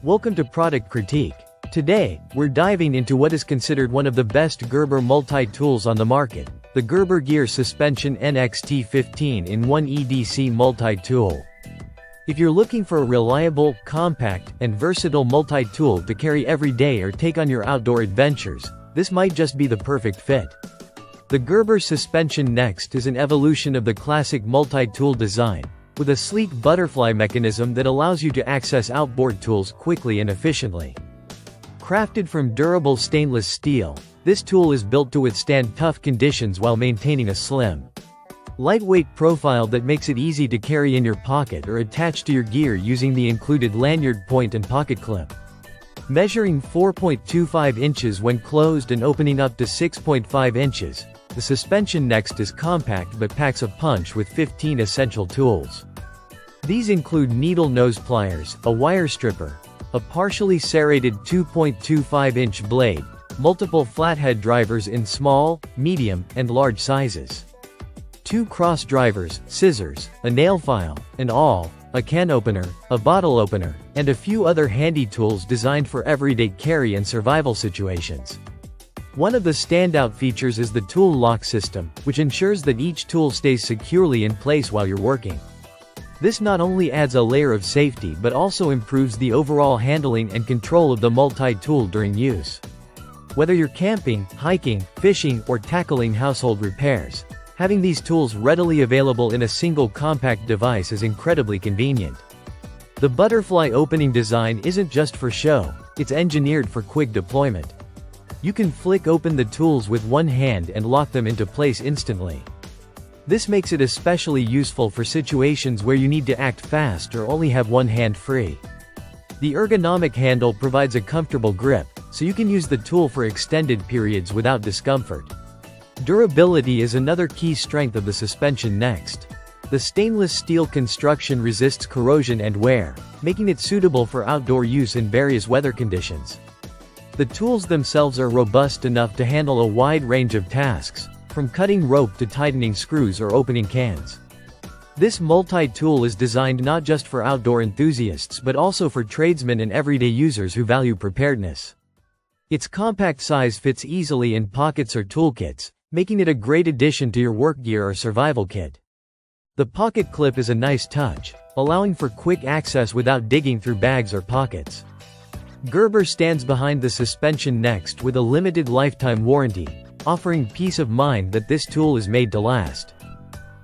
Welcome to Product Critique. Today, we're diving into what is considered one of the best Gerber multi tools on the market, the Gerber Gear Suspension-NXT 15-in-1 EDC multi-tool. If you're looking for a reliable, compact, and versatile multi-tool to carry every day or take on your outdoor adventures, this might just be the perfect fit. The Gerber Suspension-NXT is an evolution of the classic multi-tool design, with a sleek butterfly mechanism that allows you to access outboard tools quickly and efficiently. Crafted from durable stainless steel, this tool is built to withstand tough conditions while maintaining a slim, lightweight profile that makes it easy to carry in your pocket or attach to your gear using the included lanyard point and pocket clip. Measuring 4.25 inches when closed and opening up to 6.5 inches, the Suspension-NXT is compact but packs a punch with 15 essential tools. These include needle nose pliers, a wire stripper, a partially serrated 2.25-inch blade, multiple flathead drivers in small, medium, and large sizes, 2 cross drivers, scissors, a nail file, an awl, a can opener, a bottle opener, and a few other handy tools designed for everyday carry and survival situations. One of the standout features is the tool lock system, which ensures that each tool stays securely in place while you're working. This not only adds a layer of safety but also improves the overall handling and control of the multi-tool during use. Whether you're camping, hiking, fishing, or tackling household repairs, having these tools readily available in a single compact device is incredibly convenient. The butterfly opening design isn't just for show, it's engineered for quick deployment. You can flick open the tools with one hand and lock them into place instantly. This makes it especially useful for situations where you need to act fast or only have one hand free. The ergonomic handle provides a comfortable grip, so you can use the tool for extended periods without discomfort. Durability is another key strength of the Suspension-NXT. The stainless steel construction resists corrosion and wear, making it suitable for outdoor use in various weather conditions. The tools themselves are robust enough to handle a wide range of tasks, from cutting rope to tightening screws or opening cans. This multi-tool is designed not just for outdoor enthusiasts but also for tradesmen and everyday users who value preparedness. Its compact size fits easily in pockets or toolkits, making it a great addition to your work gear or survival kit. The pocket clip is a nice touch, allowing for quick access without digging through bags or pockets. Gerber stands behind the Suspension-NXT with a limited lifetime warranty, offering peace of mind that this tool is made to last.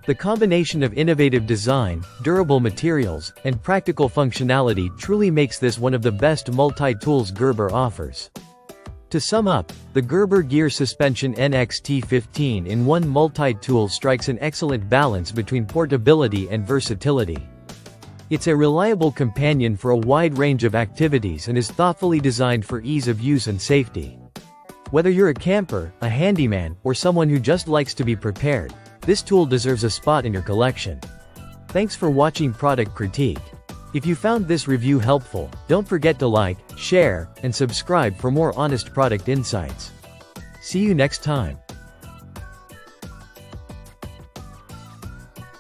The combination of innovative design, durable materials, and practical functionality truly makes this one of the best multi-tools Gerber offers. To sum up, the Gerber Gear Suspension-NXT 15-in-1 multi-tool strikes an excellent balance between portability and versatility. It's a reliable companion for a wide range of activities and is thoughtfully designed for ease of use and safety. Whether you're a camper, a handyman, or someone who just likes to be prepared, this tool deserves a spot in your collection. Thanks for watching Product Critique. If you found this review helpful, don't forget to like, share, and subscribe for more honest product insights. See you next time.